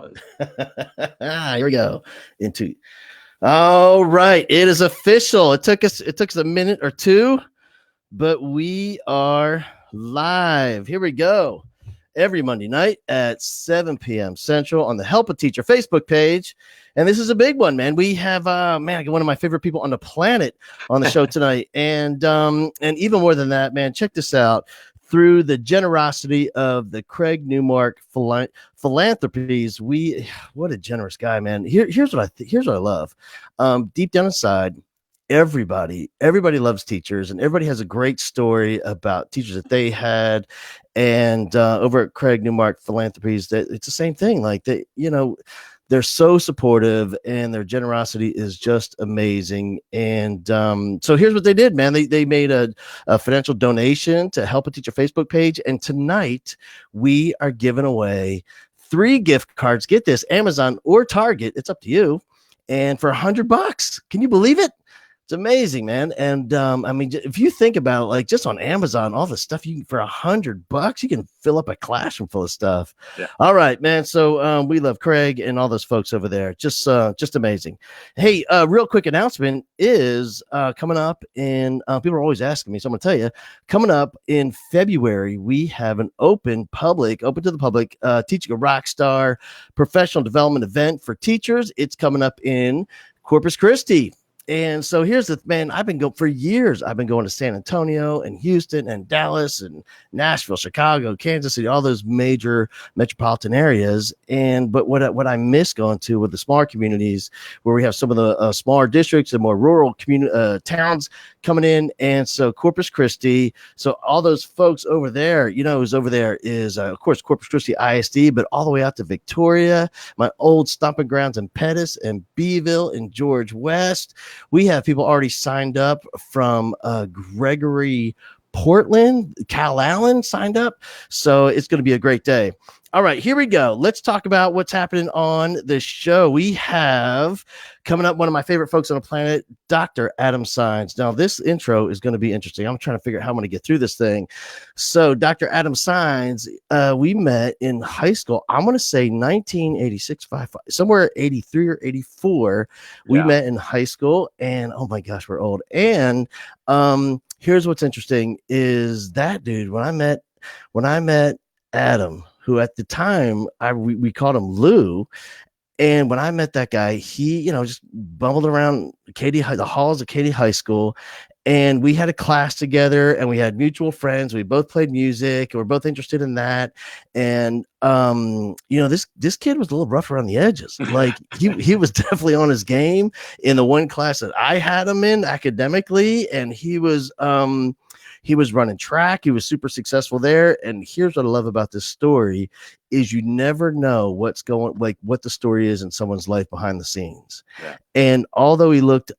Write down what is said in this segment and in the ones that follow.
was. Here we go. Into all right. It is official. It took us a minute or two, but we are live. Here we go. Every Monday night at 7 p.m. Central on the Help a Teacher Facebook page. And this is a big one, man. We have one of my favorite people on the planet on the show tonight. And even more than that, man, check this out. Through the generosity of the Craig Newmark philanthropies, what a generous guy, man. Here's what I love. Deep down inside, everybody loves teachers, and everybody has a great story about teachers that they had. And over at Craig Newmark Philanthropies, it's the same thing. Like they're so supportive, and their generosity is just amazing. And so here's what they did, man. They made a financial donation to Help a Teacher Facebook page, and tonight we are giving away 3 gift cards. Get this, Amazon or Target, it's up to you, and for $100. Can you believe it? It's amazing, man. And I mean, if you think about it, like just on Amazon, all the stuff you can, for $100, you can fill up a classroom full of stuff. Yeah. All right, man. So we love Craig and all those folks over there. Just amazing. Hey, real quick announcement is coming up in, people are always asking me, so I'm gonna tell you, coming up in February, we have an open to the public, Teaching a Rockstar professional development event for teachers. It's coming up in Corpus Christi. And so here's the man. For years. I've been going to San Antonio and Houston and Dallas and Nashville, Chicago, Kansas City, all those major metropolitan areas. But what I miss going to with the smaller communities, where we have some of the smaller districts and more rural towns coming in. And so Corpus Christi. So all those folks over there, who's over there is of course Corpus Christi ISD, but all the way out to Victoria, my old stomping grounds in Pettis and Beeville and George West. We have people already signed up from Gregory, Portland, Cal Allen signed up. So it's going to be a great day. All right, here we go. Let's talk about what's happening on the show. We have coming up one of my favorite folks on the planet, Dr. Adam Saenz. Now, this intro is going to be interesting. I'm trying to figure out how I'm going to get through this thing. So, Dr. Adam Saenz, we met in high school. I'm going to say 1986, somewhere 83 or 84. We met in high school, and oh my gosh, we're old. And here's what's interesting is that dude, when I met Adam, who at the time we called him Lou. And when I met that guy, he, just bumbled around the halls of Katy High School. And we had a class together, and we had mutual friends. We both played music, and we're both interested in that. And, this kid was a little rough around the edges. Like he was definitely on his game in the one class that I had him in academically. And he was running track. He was super successful there. And here's what I love about this story is you never know what the story is in someone's life behind the scenes. Yeah. And although he looked,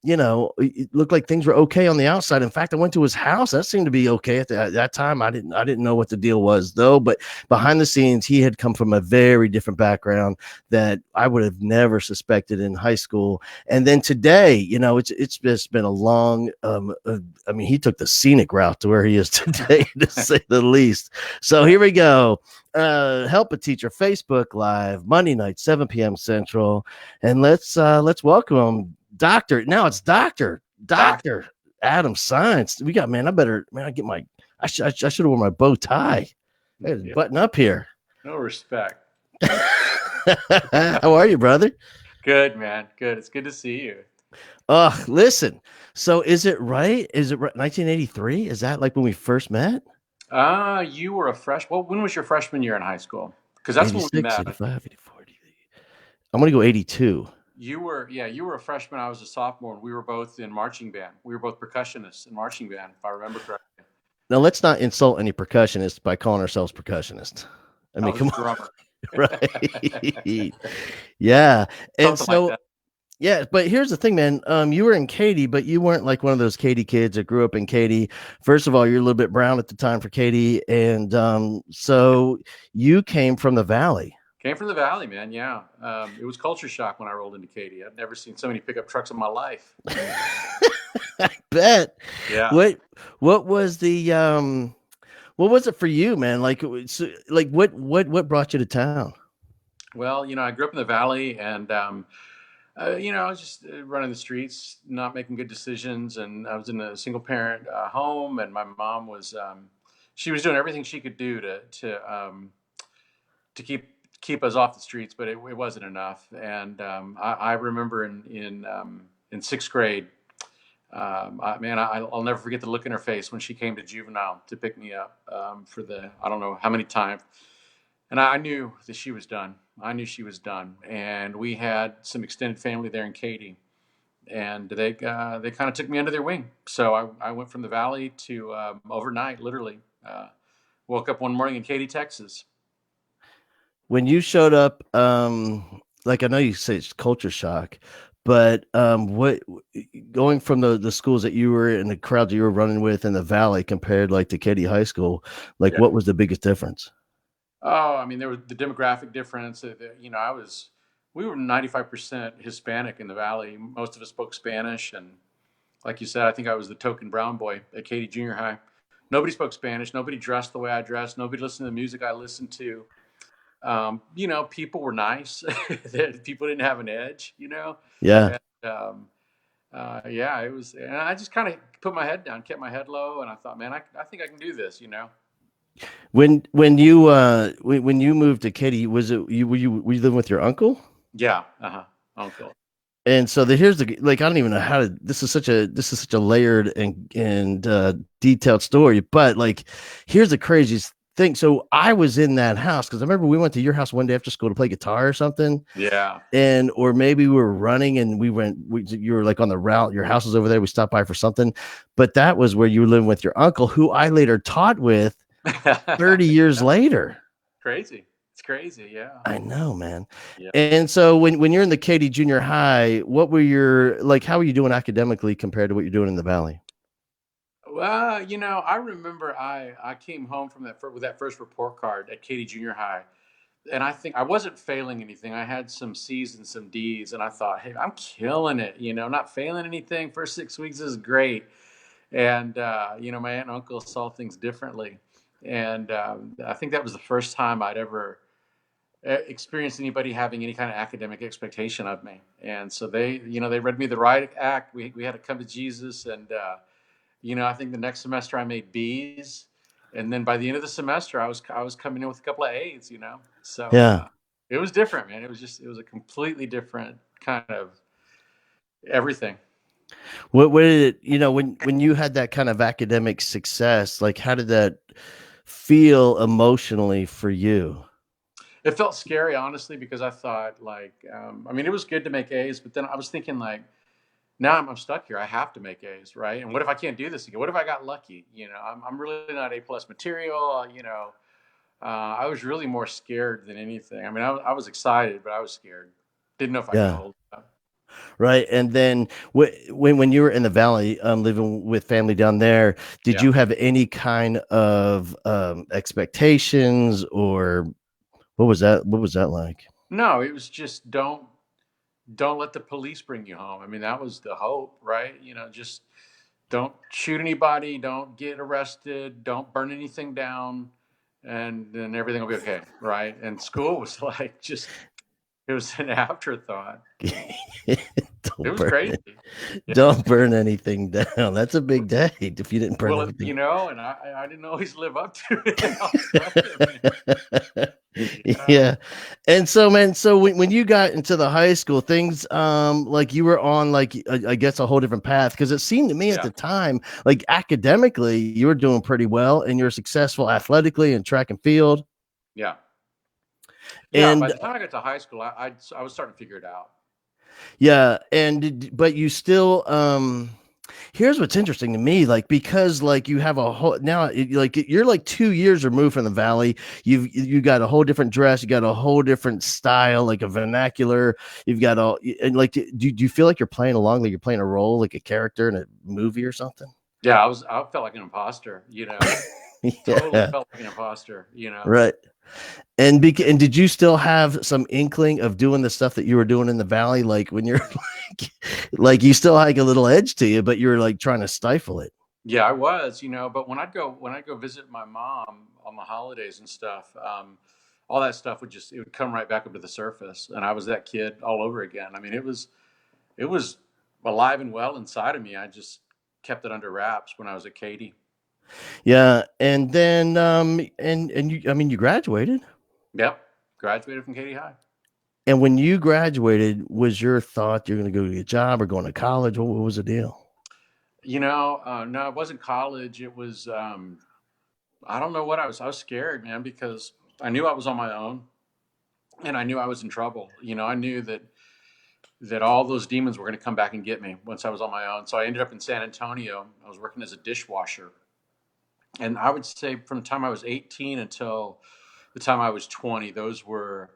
it looked like things were okay on the outside. In fact, I went to his house. That seemed to be okay at that time. I didn't know what the deal was though, but behind the scenes, he had come from a very different background that I would have never suspected in high school. And then today, it's just been a long, he took the scenic route to where he is today, to say the least. So here we go. Help a Teacher Facebook Live, Monday night, 7 p.m. Central. And let's welcome him. Doctor Adam Saenz. We got, I should have worn my bow tie. Button up here. No respect. How are you, brother? Good, man. Good. It's good to see you. Listen. So is it right? 1983? Is that like when we first met? You were a freshman. Well, when was your freshman year in high school? Because that's when we met. 85, 84, 88. I'm going to go 82. You were a freshman. I was a sophomore, and we were both in marching band. We were both percussionists in marching band, if I remember correctly. Now, let's not insult any percussionists by calling ourselves percussionists. I mean, come on. Right. Yeah. And so, yeah, but here's the thing, man. You were in Katy, but you weren't like one of those Katy kids that grew up in Katy. First of all, you're a little bit brown at the time for Katy. And so you came from the Valley. Came from the Valley, man. Yeah. It was culture shock when I rolled into Katy. I've never seen so many pickup trucks in my life. I bet. Yeah. What was what was it for you, man? Like what brought you to town? Well, I grew up in the valley, and I was just running the streets, not making good decisions, and I was in a single parent home, and my mom was she was doing everything she could do to keep us off the streets, but it wasn't enough. And I remember in sixth grade, I'll never forget the look in her face when she came to juvenile to pick me up for the I don't know how many times, and I knew that she was done. I knew she was done, and we had some extended family there in Katy, and they kind of took me under their wing. So I went from the valley to overnight, literally. Woke up one morning in Katy, Texas. When you showed up, like I know you say it's culture shock, but what going from the schools that you were in, the crowds you were running with in the valley compared like to Katy High School, like Yeah. what was the biggest difference? Oh, I mean, there was the demographic difference. We were 95% Hispanic in the valley. Most of us spoke Spanish, and like you said, I think I was the token brown boy at Katy Junior High. Nobody spoke Spanish. Nobody dressed the way I dressed. Nobody listened to the music I listened to. People were nice. People didn't have an edge. Yeah. And, yeah, it was. And I just kind of put my head down, kept my head low, and I thought, man, I think I can do this. When you moved to Katy, was it were you living with your uncle? Yeah, uncle. And so here's the like I don't even know how to this is such a layered and detailed story, but like here's the craziest thing. So I was in that house because I remember we went to your house one day after school to play guitar or something, Yeah. and or maybe we were running and you were like on the route, your house was over there, we stopped by for something, but that was where you were living with your uncle, who I later taught with 30 years later. Crazy. It's crazy. Yeah. I know, man. Yeah. And so when you're in the Katy Junior High, what were your like? How were you doing academically compared to what you're doing in the Valley? Well, I remember I came home from with that first report card at Katy Junior High, and I think I wasn't failing anything. I had some C's and some D's, and I thought, hey, I'm killing it. Not failing anything. First 6 weeks is great. And my aunt and uncle saw things differently, and I think that was the first time I'd ever experienced anybody having any kind of academic expectation of me. And so they read me the right act. We had to come to Jesus, and I think the next semester I made B's, and then by the end of the semester I was coming in with a couple of A's. So Yeah. it was different, man. It was a completely different kind of everything. What did it, when you had that kind of academic success, like how did that feel emotionally for you? It felt scary, honestly, because I thought it was good to make A's, but then I was thinking now I'm stuck here. I have to make A's, right? And what if I can't do this again? What if I got lucky? I'm really not A plus material. I was really more scared than anything. I mean, I was excited, but I was scared. Didn't know if I could Yeah. hold it up. Right. And then when you were in the Valley, living with family down there, did Yeah. you have any kind of expectations, or what was that? What was that like? No, it was just don't let the police bring you home. I mean, that was the hope, right? Just don't shoot anybody, don't get arrested, don't burn anything down, and then everything will be okay, right? And school was it was an afterthought. It Don't was burn crazy. it. Yeah. Don't burn anything down. That's a big day if you didn't burn Well, everything. and I didn't always live up to it. I was like, yeah. Yeah. And so, man, so when you got into the high school, things like you were on like I guess a whole different path, because it seemed to me at Yeah. the time, like academically, you were doing pretty well and you're successful athletically in track and field. Yeah. Yeah. By And the time I got to high school, I was starting to figure it out. yeah, but you still here's what's interesting to me, like because like you have a whole now like you're like 2 years removed from the Valley. You got a whole different dress, you got a whole different style, like a vernacular. You've got all and like do you feel like you're playing along, like you're playing a role, like a character in a movie or something? Yeah. I felt like an imposter, totally Yeah, felt like an imposter. right. And did you still have some inkling of doing the stuff that you were doing in the Valley, like when you're like you still had like a little edge to you, but you were like trying to stifle it? Yeah, I was, but when I'd go visit my mom on the holidays and stuff, all that stuff it would come right back up to the surface, and I was that kid all over again. I mean, it was alive and well inside of me. I just kept it under wraps when I was at Katy. Yeah, and then and you, I mean, you graduated. Yep, graduated from Katy High. And when you graduated, was your thought you're going to go get a job or going to college? What was the deal? No, it wasn't college. It was I don't know what I was. I was scared, man, because I knew I was on my own, and I knew I was in trouble. I knew that all those demons were going to come back and get me once I was on my own. So I ended up in San Antonio. I was working as a dishwasher, and I would say from the time I was 18 until the time I was 20, those were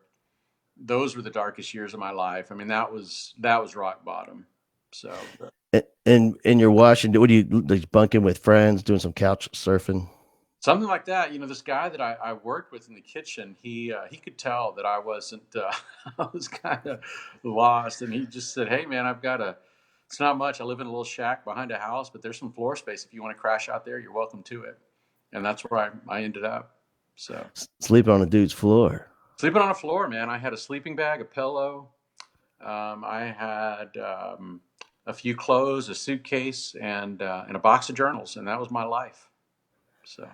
the darkest years of my life. I mean, that was rock bottom. So And you're watching. What do you like, bunking with friends, doing some couch surfing? something like that. This guy that I worked with in the kitchen, he could tell that I wasn't. I was kind of lost, and he just said, "Hey, man, I've got a. It's not much. I live in a little shack behind a house, but there's some floor space. If you want to crash out there, you're welcome to it." And that's where I ended up. So Sleeping on a dude's floor. sleeping on a floor, man. I had a sleeping bag, a pillow. I had a few clothes, a suitcase, and a box of journals, and that was my life. So.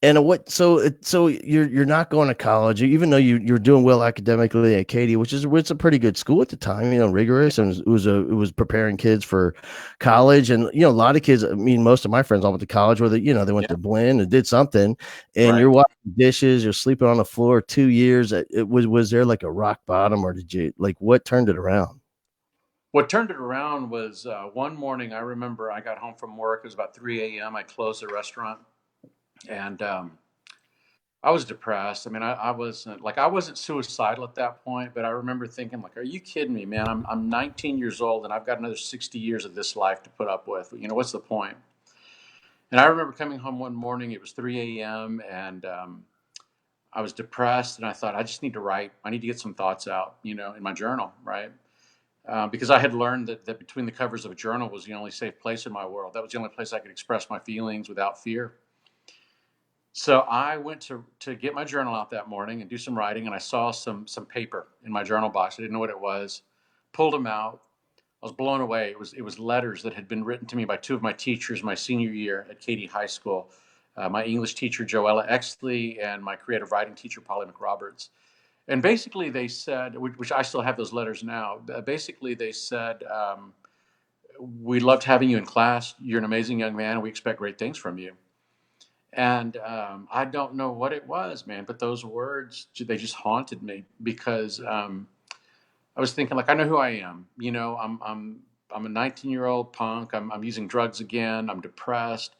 And what? So you're not going to college, even though you're doing well academically at Katy, which a pretty good school at the time. Rigorous, and it was preparing kids for college. And a lot of kids. I mean, most of my friends all went to college, where they went Yeah, to Blinn and did something. And right. you're washing dishes, you're sleeping on the floor 2 years. Was there like a rock bottom, or did you like what turned it around? What turned it around was one morning. I remember I got home from work. It was about 3 a.m. I closed the restaurant, and I was depressed. I mean, I wasn't suicidal at that point, but I remember thinking, like, "Are you kidding me, man? I'm 19 years old, and I've got another 60 years of this life to put up with. What's the point?" And I remember coming home one morning. It was 3 a.m. and I was depressed, and I thought, I just need to write. I need to get some thoughts out, in my journal, right? Because I had learned that between the covers of a journal was the only safe place in my world. That was the only place I could express my feelings without fear. So I went to get my journal out that morning and do some writing, and I saw some paper in my journal box. I didn't know what it was. Pulled them out. I was blown away. It was letters that had been written to me by two of my teachers my senior year at Katy High School. My English teacher Joella Exley and my creative writing teacher Polly McRoberts. And basically, they said, which I still have those letters now. Basically, they said, "We loved having you in class. You're an amazing young man, and we expect great things from you." And I don't know what it was, man, but those words, they just haunted me because I was thinking, like, I know who I am. I'm a 19-year-old punk. I'm using drugs again. I'm depressed.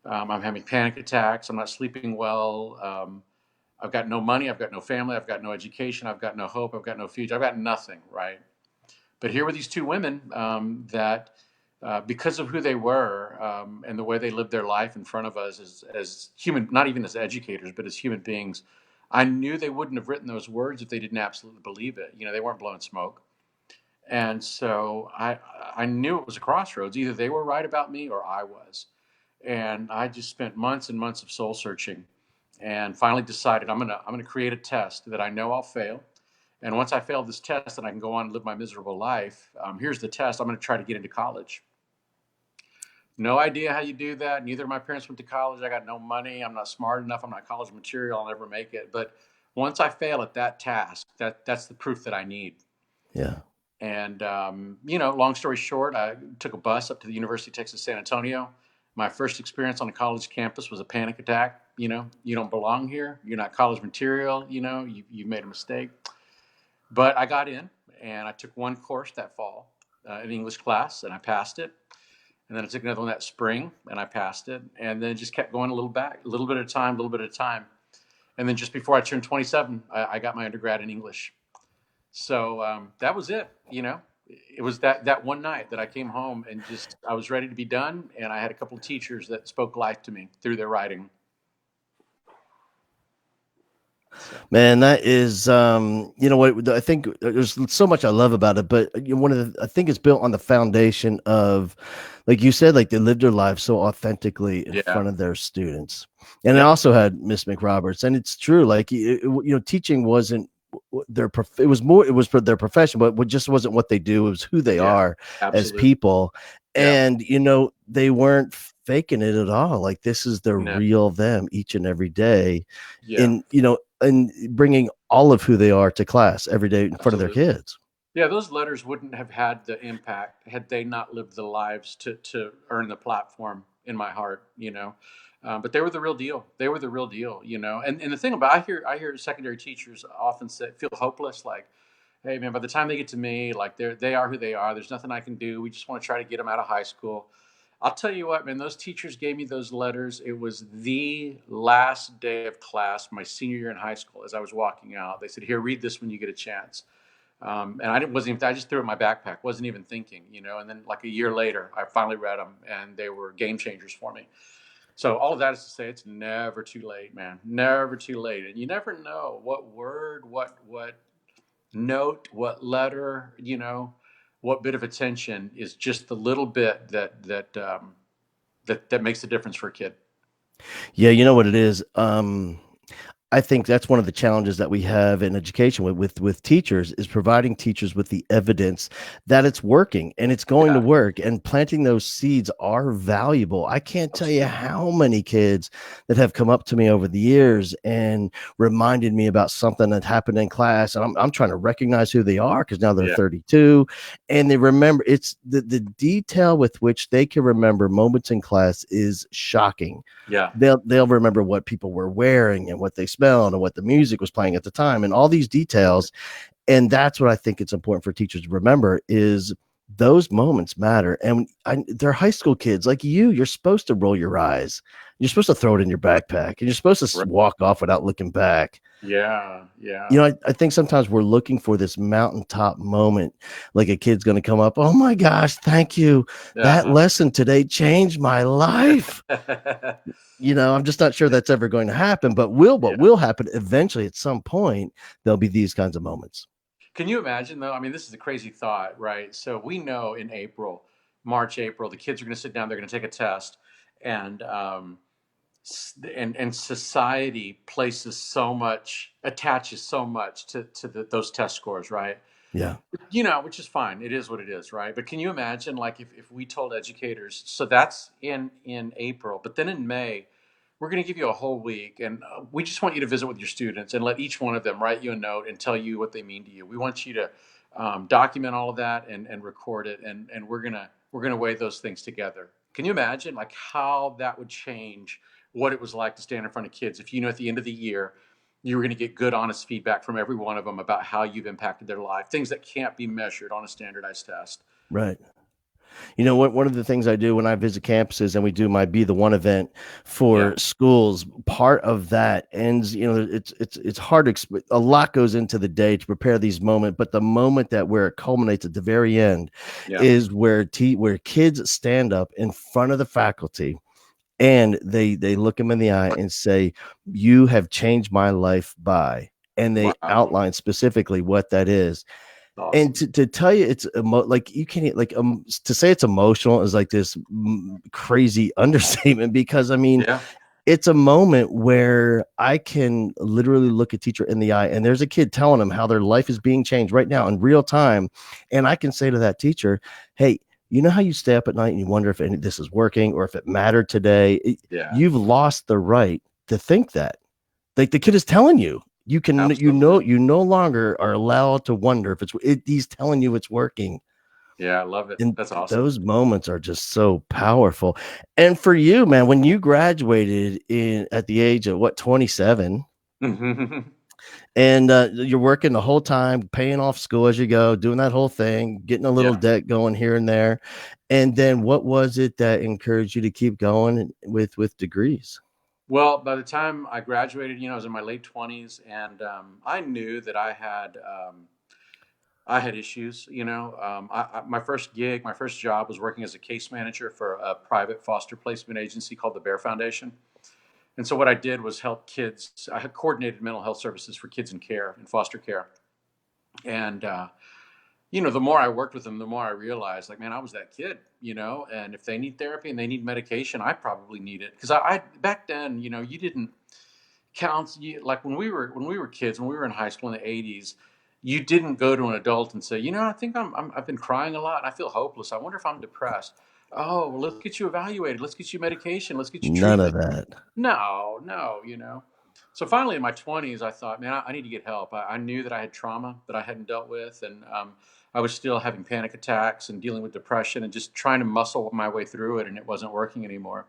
I'm having panic attacks. I'm not sleeping well. I've got no money. I've got no family. I've got no education. I've got no hope. I've got no future. I've got nothing, right? But here were these two women that, because of who they were and the way they lived their life in front of us as human, not even as educators, but as human beings, I knew they wouldn't have written those words if they didn't absolutely believe it. They weren't blowing smoke. And so I knew it was a crossroads. Either they were right about me or I was. And I just spent months and months of soul searching, and finally decided I'm gonna create a test that I know I'll fail. And once I fail this test and I can go on and live my miserable life, here's the test. I'm going to try to get into college. No idea how you do that. Neither of my parents went to college. I got no money. I'm not smart enough. I'm not college material. I'll never make it. But once I fail at that task, that's the proof that I need. Yeah. And long story short, I took a bus up to the University of Texas San Antonio. My first experience on a college campus was a panic attack. You don't belong here. You're not college material. You've made a mistake. But I got in, and I took one course that fall, an English class, and I passed it. And then I took another one that spring, and I passed it. And then it just kept going a little bit at a time, a little bit at a time. And then just before I turned 27, I got my undergrad in English. So that was it. It was that one night that I came home and just I was ready to be done. And I had a couple of teachers that spoke life to me through their writing. So Man, that is, you know what? I think there's so much I love about it, but one of the, I think it's built on the foundation of, like you said, like they lived their lives so authentically in yeah, front of their students. And I yep, also had Miss McRoberts, and it's true. Like, teaching wasn't it was more, it was for their profession, but it just wasn't what they do. It was who they yeah, are as absolutely, people. yeah, And, they weren't faking it at all. Like, this is the no, real them each and every day yeah, in, and bringing all of who they are to class every day in front of their absolutely. kids. Yeah, those letters wouldn't have had the impact had they not lived the lives to earn the platform in my heart, But they were the real deal. They were the real deal, And the thing about I hear secondary teachers often say feel hopeless, like, hey man, by the time they get to me, like they are who they are. There's nothing I can do. We just want to try to get them out of high school. I'll tell you what, man, those teachers gave me those letters. It was the last day of class, my senior year in high school, as I was walking out. They said, here, read this when you get a chance. And wasn't even, I just threw it in my backpack, wasn't even thinking, And then like a year later, I finally read them and they were game changers for me. So all of that is to say, it's never too late, man. Never too late. And you never know what word, what note, what letter, what bit of attention is just the little bit that makes a difference for a kid. Yeah, you know what it is. I think that's one of the challenges that we have in education with teachers is providing teachers with the evidence that it's working and it's going to Yeah, work, and planting those seeds are valuable. I can't tell you absolutely. how many kids that have come up to me over the years and reminded me about something that happened in class, and I'm trying to recognize who they are because now they're Yeah, 32 and they remember. It's the detail with which they can remember moments in class is shocking. yeah, They'll remember what people were wearing and what they smelled and what the music was playing at the time and all these absolutely. details. And that's what I think it's important for teachers to remember is those moments matter. And they're high school kids like you're supposed to roll your eyes. You're supposed to throw it in your backpack and you're supposed to Right. walk off without looking back. Yeah, yeah. I think sometimes we're looking for this mountaintop moment, like a kid's going to come up. Oh my gosh, thank you. That Uh-huh. lesson today changed my life. I'm just not sure that's ever going to happen, but what Yeah. will happen eventually at some point, there'll be these kinds of moments. Can you imagine though? I mean, this is a crazy thought, right? So we know in March, April, the kids are going to sit down, they're going to take a test, and and society attaches so much to those test scores, right? Yeah. Which is fine. It is what it is, right? But can you imagine, like, if we told educators, so that's in April, but then in May, we're going to give you a whole week, and we just want you to visit with your students and let each one of them write you a note and tell you what they mean to you. We want you to document all of that and record it, and we're gonna weigh those things together. Can you imagine, like, how that would change what it was like to stand in front of kids if at the end of the year you were going to get good, honest feedback from every one of them about how you've impacted their life, things that can't be measured on a standardized test. Right. What one of the things I do when I visit campuses and we do my Be the One event Yeah, for schools, part of that ends, it's hard to a lot goes into the day to prepare these moments, but the moment that where it culminates at the very end yeah, is where kids stand up in front of the faculty and they look him in the eye and say, you have changed my life by, and they wow, outline specifically what that is. And awesome. to tell you it's like you can't, like, to say it's emotional is like this crazy understatement, because I mean Yeah, it's a moment where I can literally look a teacher in the eye and there's a kid telling them how their life is being changed right now in real time. And I can say to that teacher, hey, you know how you stay up at night and you wonder if this is working or if it mattered today? yeah, You've lost the right to think that. Like, the kid is telling you, absolutely. you no longer are allowed to wonder if he's telling you it's working. Yeah, I love it. And That's awesome. those moments are just so powerful. And for you, man, when you graduated in at the age of what, 27, and you're working the whole time, paying off school as you go, doing that whole thing, getting a little Yeah. debt going here and there. And then what was it that encouraged you to keep going with degrees? Well, by the time I graduated, I was in my late 20s, and I knew that I had issues. My first gig, my first job was working as a case manager for a private foster placement agency called the Bear Foundation. And so what I did was help kids. I had coordinated mental health services for kids in care, in foster care. And, the more I worked with them, the more I realized, like, man, I was that kid, and if they need therapy and they need medication, I probably need it. Because I back then, you didn't count, like when we were kids, when we were in high school in the 80s, you didn't go to an adult and say, I think I've been crying a lot and I feel hopeless. I wonder if I'm depressed. Oh, well, let's get you evaluated. Let's get you medication. Let's get you None of treatment. that. No, no. So finally, in my 20s, I thought, man, I need to get help. I knew that I had trauma that I hadn't dealt with, and I was still having panic attacks and dealing with depression and just trying to muscle my way through it, and it wasn't working anymore.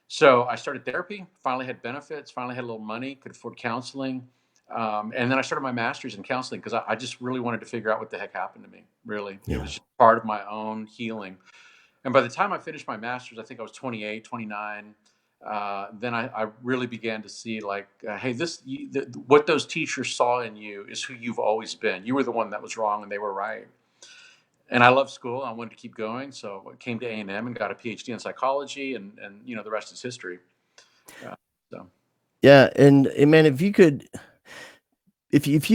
So I started therapy, finally had benefits, finally had a little money, could afford counseling. And then I started my master's in counseling because I just really wanted to figure out what the heck happened to me, really. It Yeah. was just part of my own healing. And by the time I finished my master's, I think I was 28, 29. Then I really began to see, like, hey, what those teachers saw in you is who you've always been. You were the one that was wrong and they were right. And I love school. I wanted to keep going. So I came to A&M and got a PhD in psychology, and the rest is history. Uh, so, Yeah, and man, if you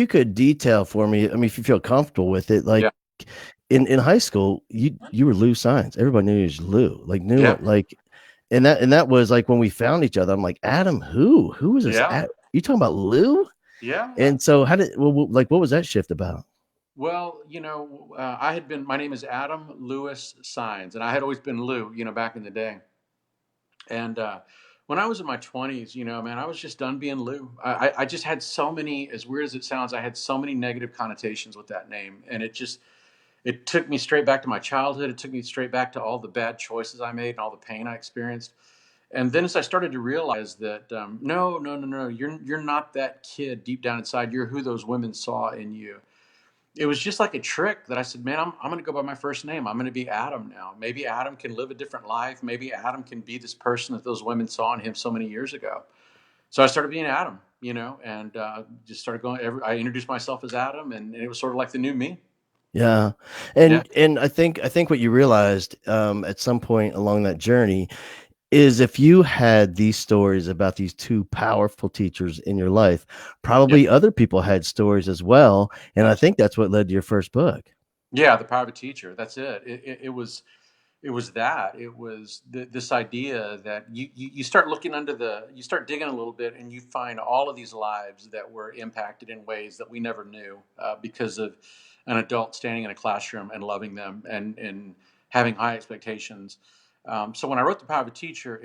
could detail for me, I mean, if you feel comfortable with it, like yeah. in high school, you were Lou Science. Everybody knew you was Lou, like knew Yeah. it, like, and that was like when we found each other. I'm like, Adam, who was this? Yeah. You talking about Lou? Yeah. And so how did like what was that shift about? Well, my name is Adam Lewis Saenz, and I had always been Lou, back in the day. And when I was in my 20s, man, I was just done being Lou. I just had so many, as weird as it sounds, I had so many negative connotations with that name. And it took me straight back to my childhood. It took me straight back to all the bad choices I made and all the pain I experienced. And then as I started to realize that, no, no, no, no, you're not that kid deep down inside. You're who those women saw in you. It was just like a trick that I said, man, I'm going to go by my first name. I'm going to be Adam now. Maybe Adam can live a different life. Maybe Adam can be this person that those women saw in him so many years ago. So I started being Adam, and just started going. I introduced myself as Adam, and it was sort of like the new me. Yeah. Yeah, And I think what you realized at some point along that journey is if you had these stories about these two powerful teachers in your life, yeah, probably other people had stories as well. And I absolutely. think that's what led to your first book. Yeah, the power of a teacher. That's it. It was that. It was this idea that you start looking you start digging a little bit, and you find all of these lives that were impacted in ways that we never knew because of an adult standing in a classroom and loving them and having high expectations. So when I wrote The Power of a Teacher,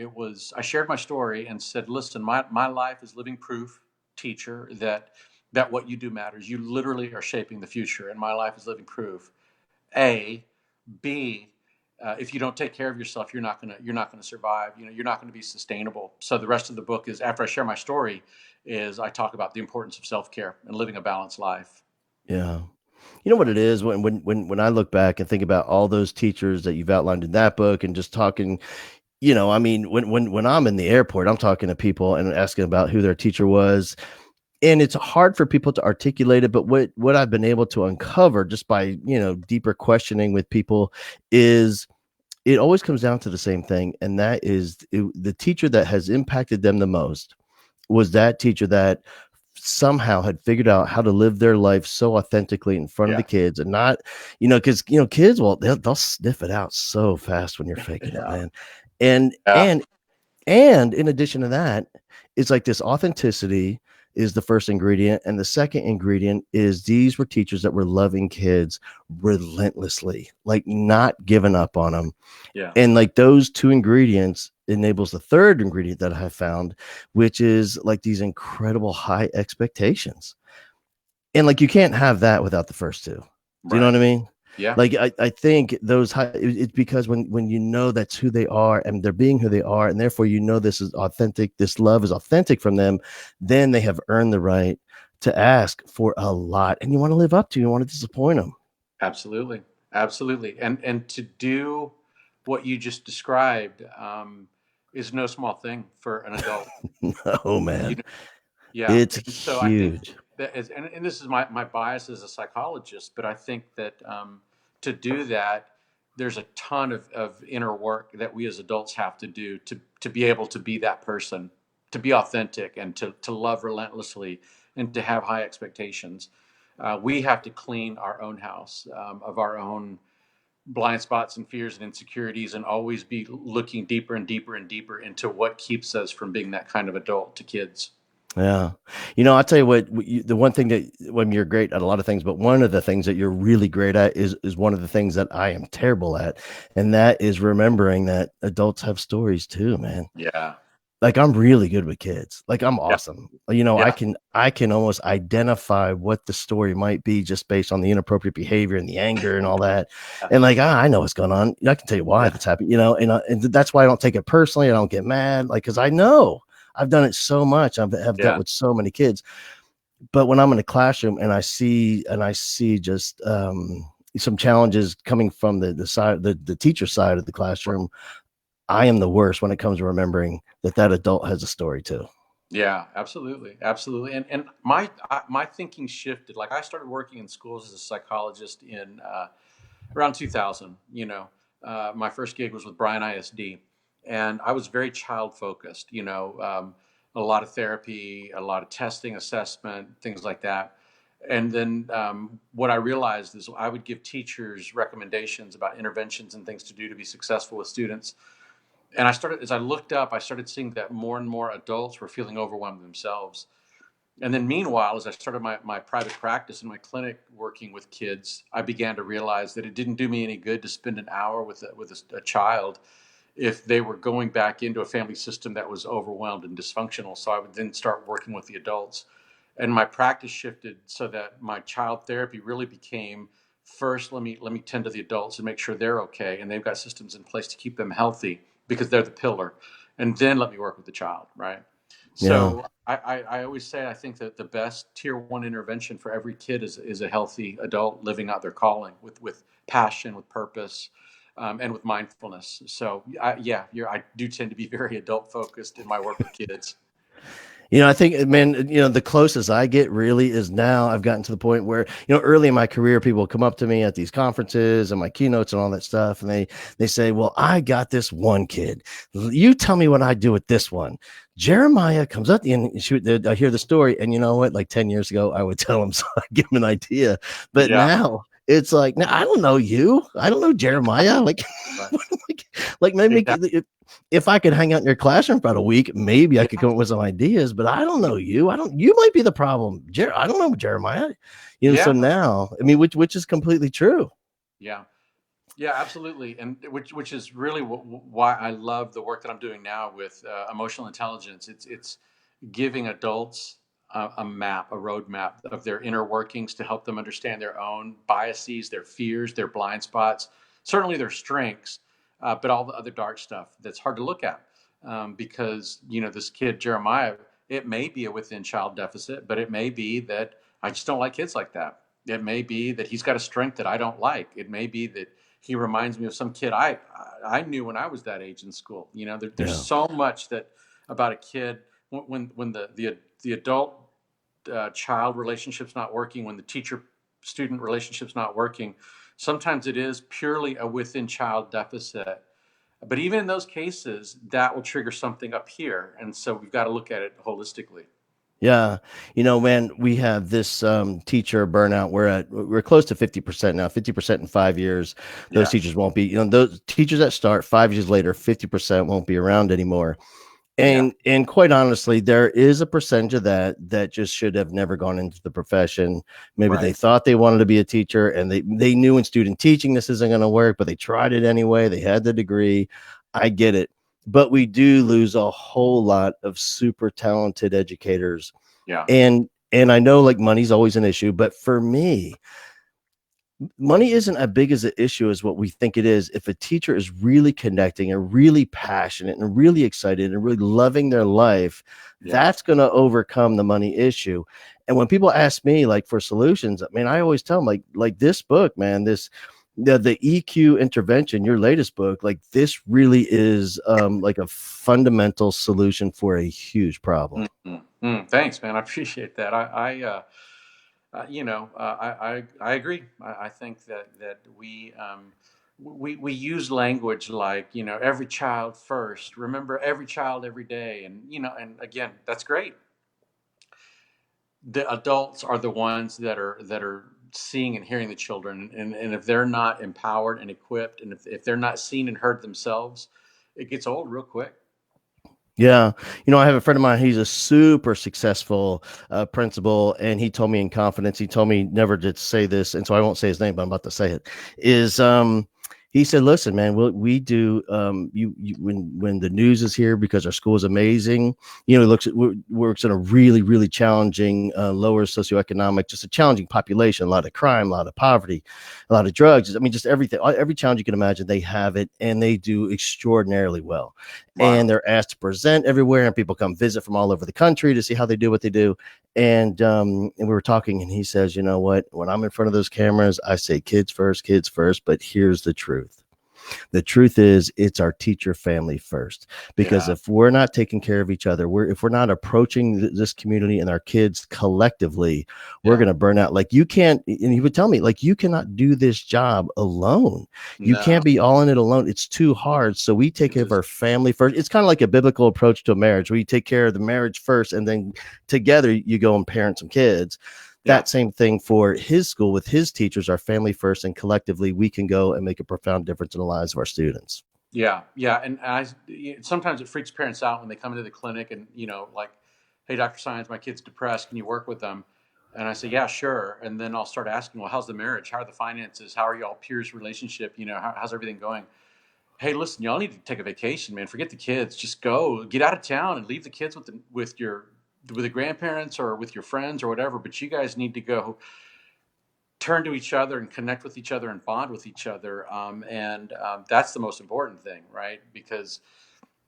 I shared my story and said, listen, my life is living proof, teacher, that what you do matters. You literally are shaping the future, and my life is living proof. A, B, if you don't take care of yourself, you're not gonna survive. You're not gonna be sustainable. So the rest of the book is, after I share my story, is I talk about the importance of self care and living a balanced life. Yeah. You know what it is when I look back and think about all those teachers that you've outlined in that book and just talking, I mean, when I'm in the airport, I'm talking to people and asking about who their teacher was. And it's hard for people to articulate it, but what I've been able to uncover just by, deeper questioning with people is it always comes down to the same thing. And that is the teacher that has impacted them the most was that teacher that somehow had figured out how to live their life so authentically in front of the Yeah, kids and not, because kids, well, they'll sniff it out so fast when you're faking it, yeah, man. And yeah, and and in addition to that, it's like this authenticity is the first ingredient. And the second ingredient is these were teachers that were loving kids relentlessly, like not giving up on them. yeah. And like those two ingredients enables the third ingredient that I have found, which is like these incredible high expectations. And like you can't have that without the first two. Do you know Right. what I mean? Yeah, Like I think those high, it's because when that's who they are and they're being who they are, and therefore this is authentic, this love is authentic from them, then they have earned the right to ask for a lot, and you want to live up to, you want to disappoint them. absolutely, absolutely. And to do what you just described is no small thing for an adult. Oh You man, know, yeah. it's And so I think huge. that and this is my bias as a psychologist, but I think that to do that, there's a ton of inner work that we as adults have to do to be able to be that person. to be authentic and to love relentlessly and to have high expectations. We have to clean our own house of our own blind spots and fears and insecurities, and always be looking deeper and deeper and deeper into what keeps us from being that kind of adult to kids. Yeah. I'll tell you what, the one thing that when you're great at a lot of things, but one of the things that you're really great at is one of the things that I am terrible at. And that is remembering that adults have stories too, man. Yeah. Like I'm really good with kids. Like I'm Yeah. awesome. I Yeah. can almost identify what the story might be just based on the inappropriate behavior and the anger and all that. And like, I know what's going on. I can tell you why Yeah. that's happening, and that's why I don't take it personally. I don't get mad. Like, cause I know I've done it so much. Have dealt Yeah. with so many kids. But when I'm in a classroom and I see just some challenges coming from the teacher side of the classroom, I am the worst when it comes to remembering that adult has a story too. Yeah, absolutely, absolutely. And my thinking shifted. Like I started working in schools as a psychologist in around 2000. My first gig was with Bryan ISD, and I was very child focused. A lot of therapy, a lot of testing, assessment, things like that. And then what I realized is I would give teachers recommendations about interventions and things to do to be successful with students. And as I looked up, I started seeing that more and more adults were feeling overwhelmed themselves. And then meanwhile, as I started my private practice in my clinic working with kids, I began to realize that it didn't do me any good to spend an hour with a child if they were going back into a family system that was overwhelmed and dysfunctional. So I would then start working with the adults. And my practice shifted so that my child therapy really became, first, let me tend to the adults and make sure they're okay and they've got systems in place to keep them healthy because they're the pillar. And then let me work with the child, right? Yeah. So I always say I think that the best tier one intervention for every kid is a healthy adult living out their calling with passion, with purpose, and with mindfulness. So I do tend to be very adult focused in my work with kids. I think, man, the closest I get really is now I've gotten to the point where, early in my career, people will come up to me at these conferences and my keynotes and all that stuff. And they say, well, I got this one kid. You tell me what I do with this one. Jeremiah comes up and I hear the story. And you know what? Like 10 years ago, I would tell him, so I give him an idea. But Yeah, now it's like, no, I don't know you. I don't know Jeremiah. Like, right. like maybe Exactly. if I could hang out in your classroom for about a week, maybe I could Yeah, come up with some ideas, but I don't know you. You might be the problem. I don't know Jeremiah. So yeah, now, I mean, which is completely true. yeah. Yeah, absolutely, and which is really why I love the work that I'm doing now with emotional intelligence. It's giving adults a map, a roadmap of their inner workings to help them understand their own biases, their fears, their blind spots, certainly their strengths, but all the other dark stuff that's hard to look at because this kid Jeremiah, it may be a within child deficit, but it may be that I just don't like kids like that. It may be that he's got a strength that I don't like. It may be that he reminds me of some kid I knew when I was that age in school. There's Yeah. so much that about a kid when the adult child relationship's not working, when the teacher student relationship's not working. Sometimes it is purely a within child deficit. But even in those cases, that will trigger something up here. And so we've got to look at it holistically. Yeah. Man, we have this teacher burnout. We're close to 50% now, 50% in 5 years. Those Yeah. teachers won't be, those teachers that start 5 years later, 50% won't be around anymore. Yeah. And quite honestly, there is a percentage of that just should have never gone into the profession. Maybe they Right. thought they wanted to be a teacher and they knew in student teaching this isn't going to work, but they tried it anyway. They had the degree. I get it. But we do lose a whole lot of super talented educators. Yeah. And I know like money's always an issue, but for me, money isn't as big as an issue as what we think it is. If a teacher is really connecting and really passionate and really excited and really loving their life, Yeah. that's going to overcome the money issue. And when people ask me like for solutions, I mean, I always tell them like this book, man, the EQ intervention, your latest book, like this really is like a fundamental solution for a huge problem. Thanks, man. I appreciate that. I agree. I think that we we use language like, every child first, remember every child every day, and and again, that's great. The adults are the ones that are seeing and hearing the children, and if they're not empowered and equipped, and if they're not seen and heard themselves, it gets old real quick. Yeah. I have a friend of mine. He's a super successful principal. And he told me in confidence, he told me never to say this. And so I won't say his name, but I'm about to say it is, he said, listen, man, we do, when the news is here, because our school is amazing, he works in a really, really challenging, lower socioeconomic, just a challenging population, a lot of crime, a lot of poverty, a lot of drugs. I mean, just everything, every challenge you can imagine, they have it, and they do extraordinarily well. Wow. And they're asked to present everywhere, and people come visit from all over the country to see how they do what they do. And we were talking, and he says, you know what, when I'm in front of those cameras, I say kids first, but here's the truth. The truth is, it's our teacher family first, because Yeah. if we're not taking care of each other, if we're not approaching this community and our kids collectively, we're Yeah. going to burn out. Like, you can't, and he would tell me, like, you cannot do this job alone. You No. can't be all in it alone. It's too hard. So we take It care of is. our family first. It's kind of like a biblical approach to a marriage, where you take care of the marriage first, and then together you go and parent some kids. Yeah. That same thing for his school with his teachers, our family first, and collectively we can go and make a profound difference in the lives of our students. Yeah. Yeah. And sometimes it freaks parents out when they come into the clinic and, like, hey, Dr. Saenz, my kid's depressed. Can you work with them? And I say, yeah, sure. And then I'll start asking, well, how's the marriage? How are the finances? How are y'all peers relationship? How's everything going? Hey, listen, y'all need to take a vacation, man. Forget the kids. Just go, get out of town, and leave the kids with the grandparents or with your friends or whatever. But you guys need to go turn to each other and connect with each other and bond with each other. And that's the most important thing, right? Because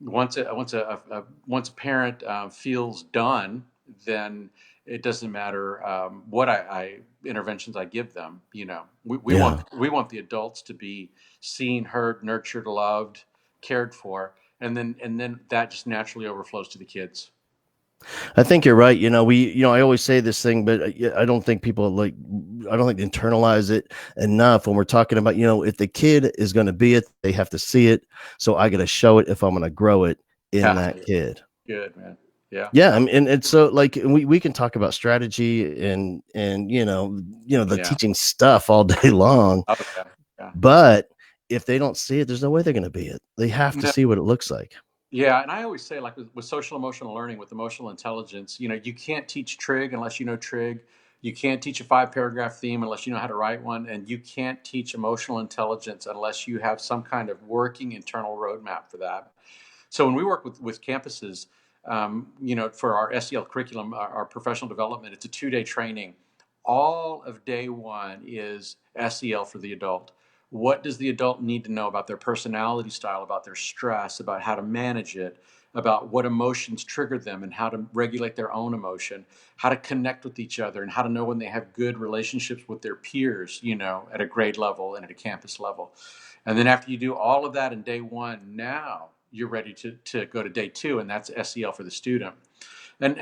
once a parent feels done, then it doesn't matter what I interventions I give them. We want Yeah. the adults to be seen, heard, nurtured, loved, cared for, and then that just naturally overflows to the kids. I think you're right. I always say this thing, but I don't think people I don't think they internalize it enough when we're talking about, if the kid is going to be it, they have to see it. So I got to show it if I'm going to grow it in Yeah, that kid. good man. Yeah, Yeah. I mean, and so like we can talk about strategy and, the yeah. teaching stuff all day long, Oh yeah, yeah. but if they don't see it, there's no way they're going to be it. They have to No, see what it looks like. yeah, and I always say, like with social emotional learning, with emotional intelligence, you can't teach trig unless you know trig. You can't teach a 5 paragraph theme unless you know how to write one, and you can't teach emotional intelligence unless you have some kind of working internal roadmap for that. So when we work with campuses, for our SEL curriculum, our professional development, it's a 2-day training. All of day one is SEL for the adult. What does the adult need to know about their personality style, about their stress, about how to manage it, about what emotions trigger them and how to regulate their own emotion, how to connect with each other, and how to know when they have good relationships with their peers, at a grade level and at a campus level. And then after you do all of that in day one, now you're ready to go to day two, and that's SEL for the student. And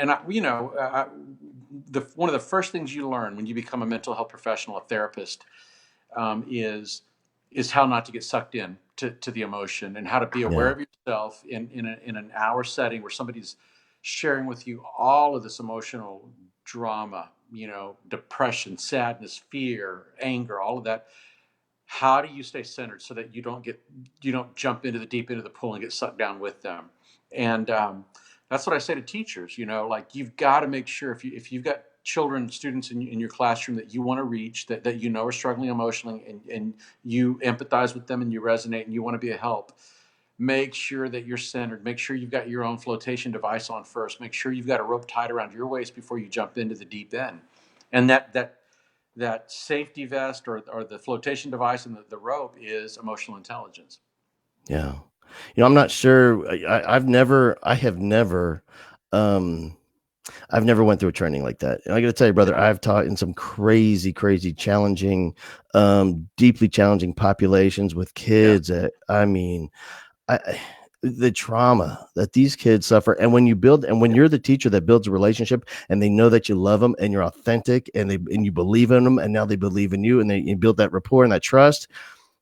one of the first things you learn when you become a mental health professional, a therapist, is how not to get sucked in to the emotion, and how to be aware Yeah. of yourself in an hour setting where somebody's sharing with you all of this emotional drama, depression, sadness, fear, anger, all of that. How do you stay centered so that you don't jump into the deep end of the pool and get sucked down with them? And that's what I say to teachers. Like, you've got to make sure, if you've got children, students in your classroom that you want to reach, that are struggling emotionally, and you empathize with them and you resonate and you want to be a help. Make sure that you're centered. Make sure you've got your own flotation device on first. Make sure you've got a rope tied around your waist before you jump into the deep end. And that safety vest, or the flotation device and the rope is emotional intelligence. Yeah. I'm not sure. Um, I've never went through a training like that. And I got to tell you, brother, I've taught in some crazy, crazy, challenging, deeply challenging populations with Yeah. kids. I mean, the trauma that these kids suffer. And when you're the teacher that builds a relationship, and they know that you love them and you're authentic, and you believe in them, and now they believe in you, and you build that rapport and that trust.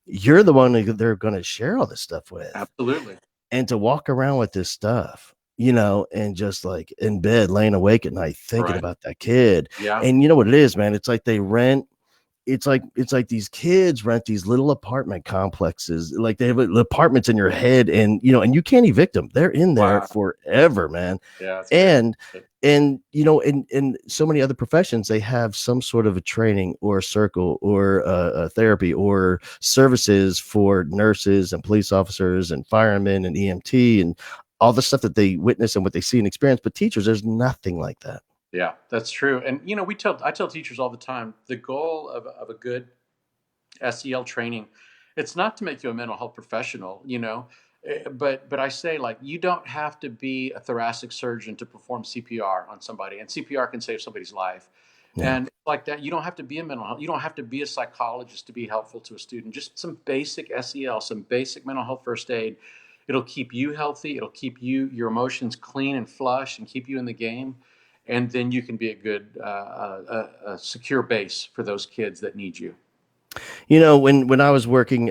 you're the one that they're going to share all this stuff with. Absolutely. And to walk around with this stuff, and just like in bed, laying awake at night, thinking Right. about that kid. Yeah. And you know what it is, man? It's like they rent it's like these kids rent these little apartment complexes. Like they have apartments in your head, and you can't evict them. They're in there Wow. forever, man. Yeah, that's crazy. And in so many other professions, they have some sort of a training or a circle or a therapy or services for nurses and police officers and firemen and EMT and all the stuff that they witness and what they see and experience. But teachers, there's nothing like that. Yeah, that's true. And I tell teachers all the time, the goal of a good SEL training, it's not to make you a mental health professional, but I say, like, you don't have to be a thoracic surgeon to perform CPR on somebody, and CPR can save somebody's life. Yeah. And like that, you don't have to be a mental health, you don't have to be a psychologist to be helpful to a student. Just some basic SEL, some basic mental health first aid. It'll keep you healthy. It'll keep your emotions clean and flush, and keep you in the game. And then you can be a good, a secure base for those kids that need you. When I was working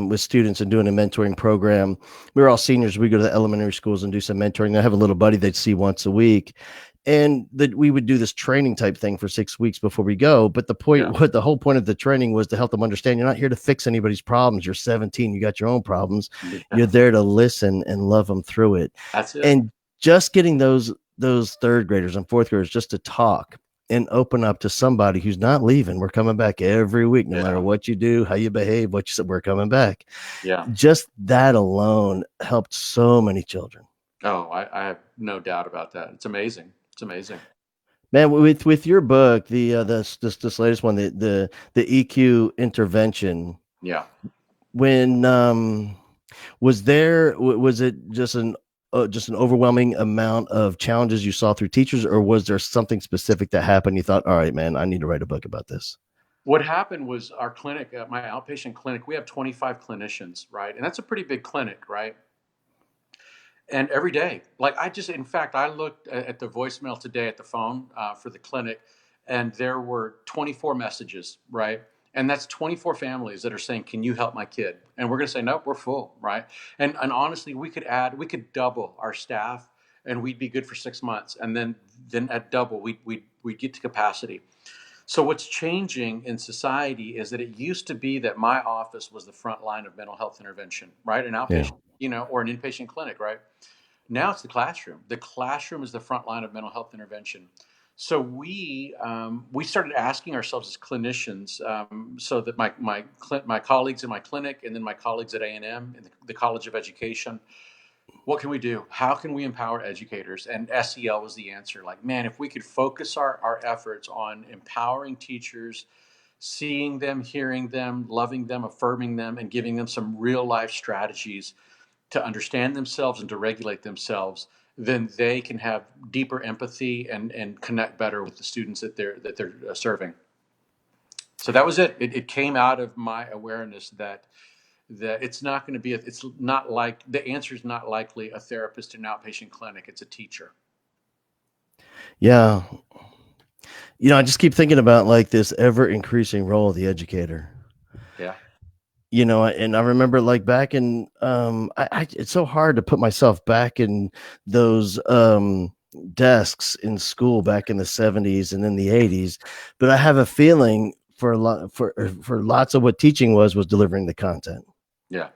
with students and doing a mentoring program, we were all seniors. We go to the elementary schools and do some mentoring. I have a little buddy they'd see once a week, and that we would do this training type thing for 6 weeks before we go. But Yeah. what the whole point of the training was to help them understand you're not here to fix anybody's problems. You're 17. You got your own problems. Yeah. You're there to listen and love them through it. That's it. And just getting those third graders and fourth graders just to talk and open up to somebody who's not leaving. We're coming back every week, no matter what you do, how you behave, what you said, we're coming back. Yeah. Just that alone helped so many children. Oh, I have no doubt about that. It's amazing. It's amazing. Man, with your book, this latest one, the EQ intervention, Yeah. when was it just an overwhelming amount of challenges you saw through teachers, or was there something specific that happened? You thought, all right, man, I need to write a book about this. What happened was our clinic, my outpatient clinic, we have 25 clinicians, right? And that's a pretty big clinic, right? And every day, like, in fact, I looked at the voicemail today at the phone for the clinic, and there were 24 messages, right? And that's 24 families that are saying, "Can you help my kid?" And we're going to say, "Nope, we're full," right? And honestly, we could double our staff, and we'd be good for 6 months. And then at double, we'd get to capacity. So what's changing in society is that it used to be that my office was the front line of mental health intervention, right? An Yeah. outpatient, or an inpatient clinic, right? Now it's the classroom. The classroom is the front line of mental health intervention. So we started asking ourselves as clinicians, so that my colleagues in my clinic, and then my colleagues at A&M and the College of Education, what can we do? How can we empower educators? And SEL was the answer. Like, man, if we could focus our efforts on empowering teachers, seeing them, hearing them, loving them, affirming them, and giving them some real life strategies to understand themselves and to regulate themselves, then they can have deeper empathy and connect better with the students that they're serving. So that was it. It came out of my awareness that it's not going to be it's not like the answer is not likely a therapist in an outpatient clinic. It's a teacher. Yeah. I just keep thinking about like this ever increasing role of the educator. Yeah. And I remember like back in it's so hard to put myself back in those desks in school back in the 70s and in the 80s, but I have a feeling for a lot for lots of what teaching was delivering the content. Yeah.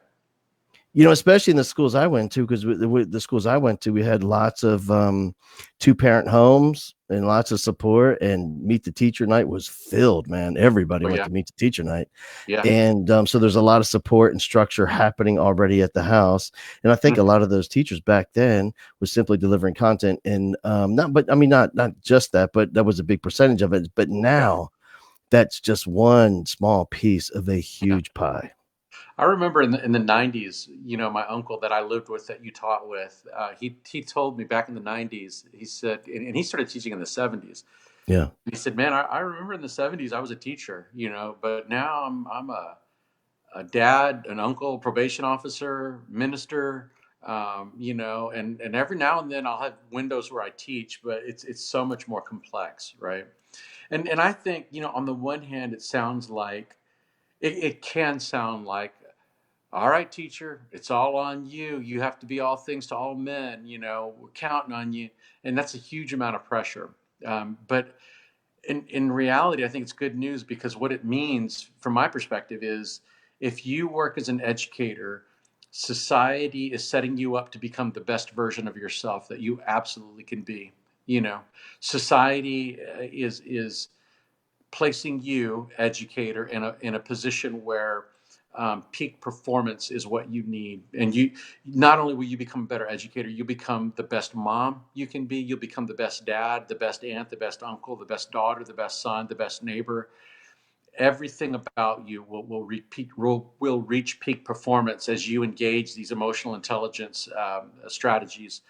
Especially in the schools I went to, because the schools I went to, we had lots of two-parent homes and lots of support, and Meet the Teacher Night was filled, man. Everybody went to Meet the Teacher Night. Yeah. And so there's a lot of support and structure happening already at the house. And I think a lot of those teachers back then was simply delivering content, and not just that, but that was a big percentage of it. But now that's just one small piece of a huge pie. I remember in the 90s, my uncle that I lived with, that you taught with, he told me back in the 90s, he said, and he started teaching in the 70s. Yeah. He said, "Man, I remember in the 70s I was a teacher, but now I'm a dad, an uncle, probation officer, minister, and every now and then I'll have windows where I teach, but it's so much more complex, right?" And I think, on the one hand, it sounds like it can sound like all right, teacher, it's all on you. You have to be all things to all men. We're counting on you. And that's a huge amount of pressure. But in reality, I think it's good news, because what it means from my perspective is, if you work as an educator, society is setting you up to become the best version of yourself that you absolutely can be. You know, society is placing you, educator, in a position where peak performance is what you need. And you, not only will you become a better educator, you become the best mom you can be. You'll become the best dad, the best aunt, the best uncle, the best daughter, the best son, the best neighbor. Everything about you will reach peak performance as you engage these emotional intelligence strategies.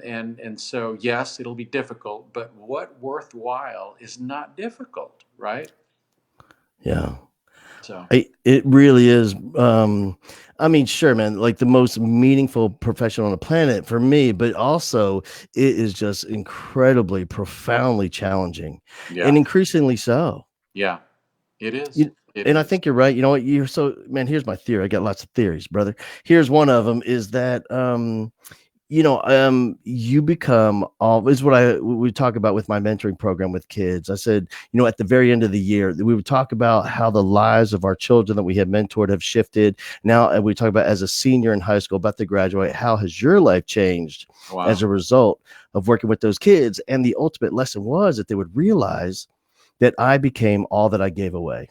And so, yes, it'll be difficult, but what worthwhile is not difficult, right? Yeah. So, It really is. I mean, sure, man, like the most meaningful profession on the planet for me, but also it is just incredibly, profoundly challenging yeah, and increasingly so. yeah, it is. You, It and I is. think you're right. You know what? You're so, man, here's my theory. I got lots of theories, brother. Here's one of them is that, you become all is what we talk about with my mentoring program with kids. I said, at the very end of the year, we would talk about how the lives of our children that we have mentored have shifted. Now, and we talk about as a senior in high school, about to graduate, how has your life changed as Wow. a result of working with those kids? And the ultimate lesson was that they would realize that I became all that I gave away.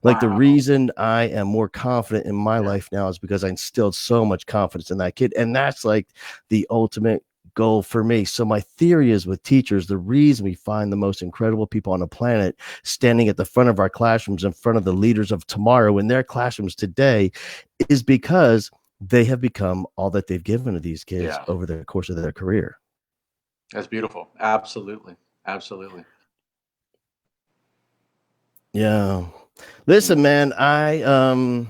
Like the Wow. reason I am more confident in my Yeah. life now is because I instilled so much confidence in that kid. And that's like the ultimate goal for me. So my theory is with teachers, the reason we find the most incredible people on the planet standing at the front of our classrooms in front of the leaders of tomorrow in their classrooms today is because they have become all that they've given to these kids Yeah. over the course of their career. That's beautiful. Absolutely. Absolutely. Yeah. Yeah. Listen, man, I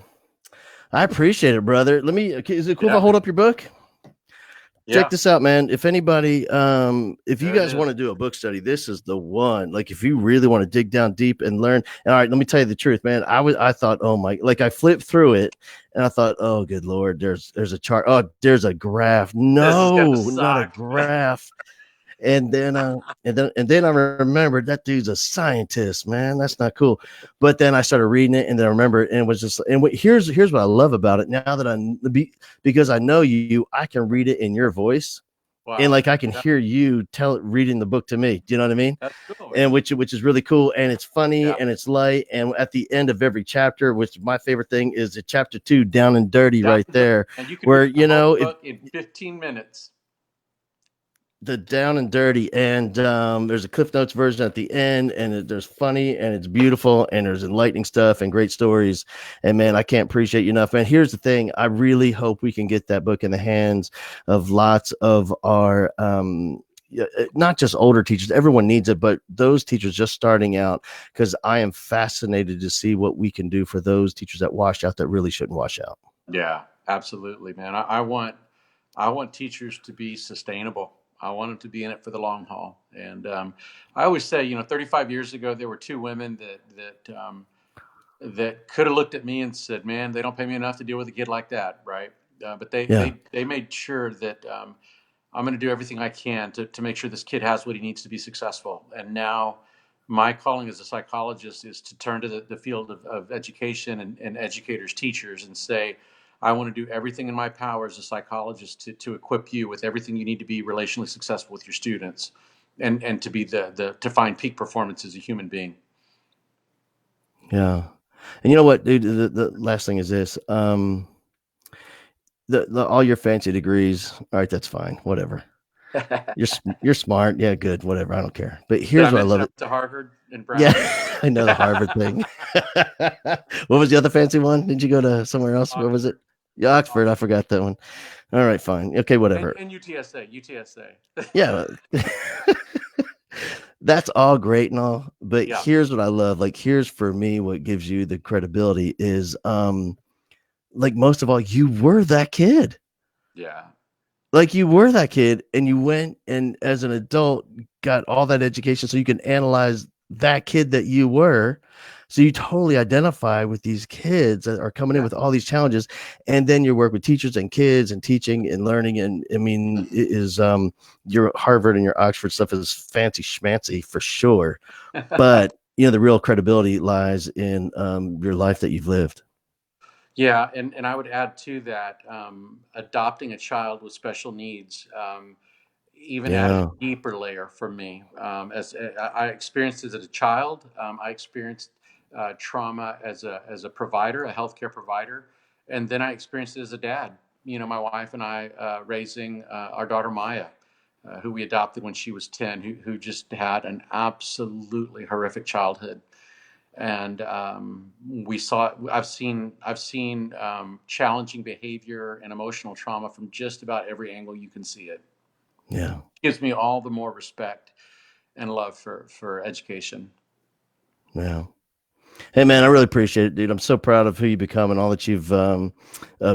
appreciate it, brother. Let me, okay, is it cool if I Yeah. hold up your book? Check Yeah. this out, man. If anybody, if you There it guys is. want to do a book study, this is the one. Like, if you really want to dig down deep and learn. And all right, let me tell you the truth, man. I thought, oh my, like I flipped through it and I thought, oh, good Lord, there's a chart. Oh, there's a graph. This is gonna No, not a suck. graph. And then I remembered that dude's a scientist, man. That's not cool. But then I started reading it, and then I remember it, and it was just. And here's what I love about it. Now that because I know you, I can read it in your voice, and Wow. like I can Yeah, hear you tell it reading the book to me. Do you know what I mean? that's cool, And man. which is really cool, and it's funny Yeah. and it's light. And at the end of every chapter, which my favorite thing is the chapter 2, Down and Dirty, Down right and dirty. there, And you can read where the whole if book in 15 minutes. the Down and Dirty, and there's a Cliff Notes version at the end, and there's funny and it's beautiful and there's enlightening stuff and great stories. And man, I can't appreciate you enough. And here's the thing, I really hope we can get that book in the hands of lots of our not just older teachers, everyone needs it, but those teachers just starting out, because I am fascinated to see what we can do for those teachers that wash out that really shouldn't wash out. Yeah, absolutely, man. I want teachers to be sustainable. I want them to be in it for the long haul. And I always say, 35 years ago, there were two women that could have looked at me and said, "Man, they don't pay me enough to deal with a kid like that," right? But they Yeah. they they made sure that I'm going to do everything I can to make sure this kid has what he needs to be successful. And now, my calling as a psychologist is to turn to the field of education and educators, teachers, and say, I want to do everything in my power as a psychologist to equip you with everything you need to be relationally successful with your students, and to be to find peak performance as a human being. Yeah. And you know what, dude? The last thing is this. The all your fancy degrees. All right, that's fine. Whatever. You're smart. Yeah, good. Whatever. I don't care. But Did I here's what I mention love I it. went to Harvard and Yeah, Brown? I know the Harvard thing. What was the other fancy one? Did you go to somewhere else? Where was it? Oxford. Yeah, Oxford. I Oxford. forgot that one. All right, fine. Okay, and, whatever. and UTSA. UTSA. Yeah. That's all great and all, but Yeah. here's what I love. Like, here's for me what gives you the credibility is like most of all, you were that kid. Yeah. Like you were that kid and you went and as an adult got all that education so you can analyze that kid that you were. So you totally identify with these kids that are coming in with all these challenges, and then you work with teachers and kids and teaching and learning. And I mean, it is your Harvard and your Oxford stuff is fancy schmancy for sure, but the real credibility lies in your life that you've lived. Yeah, and I would add to that, adopting a child with special needs even added Yeah. a deeper layer for me. As I experienced as a child, I experienced trauma as a provider, a healthcare provider, and then I experienced it as a dad. My wife and I raising our daughter Maya, who we adopted when she was 10, who just had an absolutely horrific childhood. And we saw I've seen challenging behavior and emotional trauma from just about every angle you can see it. Yeah. Gives me all the more respect and love for education. Yeah. Hey man, I really appreciate it, dude. I'm so proud of who you become and all that you've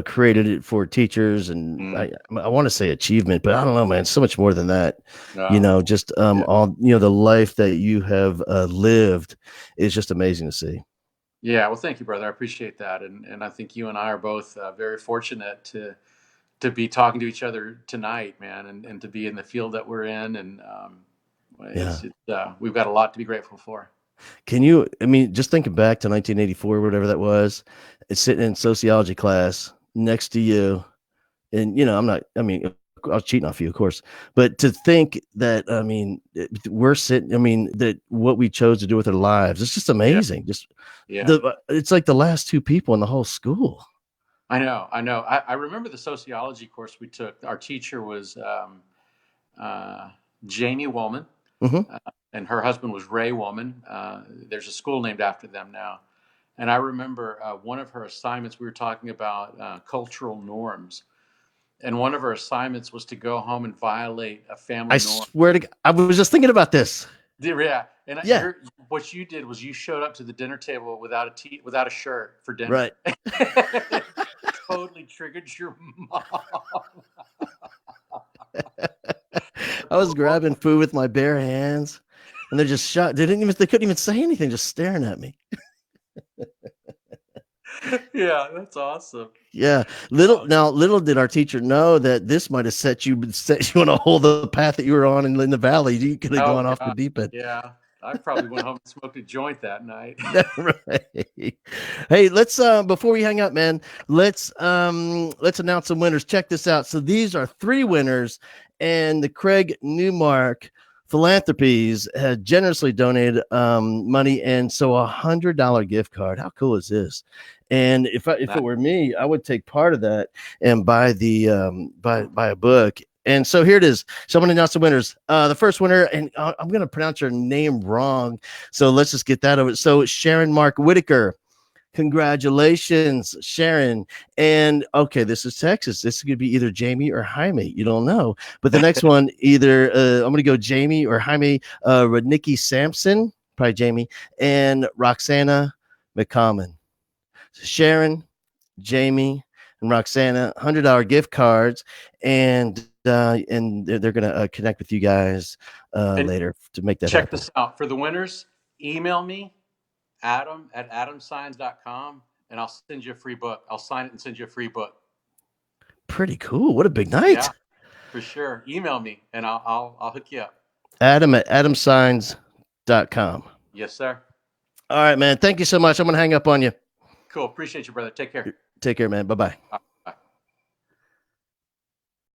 created it for teachers. And Mm. I want to say achievement, but I don't know, man. So much more than that. Oh, Just yeah. all the life that you have lived is just amazing to see. Yeah. Well, thank you, brother. I appreciate that, and I think you and I are both very fortunate to be talking to each other tonight, man, and to be in the field that we're in, and Yeah. we've got a lot to be grateful for. Can you? I mean, just thinking back to 1984, whatever that was, sitting in sociology class next to you, and I'm not. I mean, I was cheating off you, of course, but to think that, I mean, we're sitting. I mean, that what we chose to do with our lives, it's just Yeah. amazing. Just Yeah. it's like the last two people in the whole school. I know. I know. I remember the sociology course we took. Our teacher was uh, Jamie Woolman, Hmm. uh, and her husband was Ray Woolman. There's a school named after them now. And I remember one of her assignments, we were talking about cultural norms. And one of her assignments was to go home and violate a I family norm. swear to God, I was just thinking about this. Yeah. And Yeah, what you did was you showed up to the dinner table without a shirt for dinner. right. Totally triggered your mom. I was grabbing food with my bare hands, and they're just shot. They couldn't even say anything, just staring at me. Yeah, that's awesome. Yeah, Oh, little did our teacher know that this might have set you on a whole the path that you were on in the valley. You could have oh gone off the God. deep end. Yeah. I probably went home and smoked a joint that night. Right. Hey, let's before we hang up, man, let's announce some winners. Check this out. So these are three winners, and the Craig Newmark Philanthropies had generously donated money, and so $100 gift card. How cool is this? And if it were me, I would take part of that and buy the buy a book. And so here it is. So I'm going to announce the winners. The first winner, and I'm going to pronounce your name wrong, so let's just get that over. So Sharon Mark Whitaker, congratulations, Sharon. And okay, this is Texas. This is going to be either Jamie or Jaime. You don't know, but the next one, either I'm going to go Jamie or Jaime. Nikki Sampson, probably Jamie, and Roxana McCommon. Sharon, Jamie, and Roxana, $100 gift cards, and they're gonna connect with you guys And later to make that check happen. this out. For the winners, email me, adam@adamsigns.com, and I'll send you a free book. I'll sign it and send you a free book. Pretty cool. What a big night. Yeah, for sure. Email me and I'll hook you up. Adam@adamsigns.com. Yes, sir. All right, man. Thank you so much. I'm gonna hang up on you. Cool. Appreciate you, brother. Take care. Take care, man. Bye bye.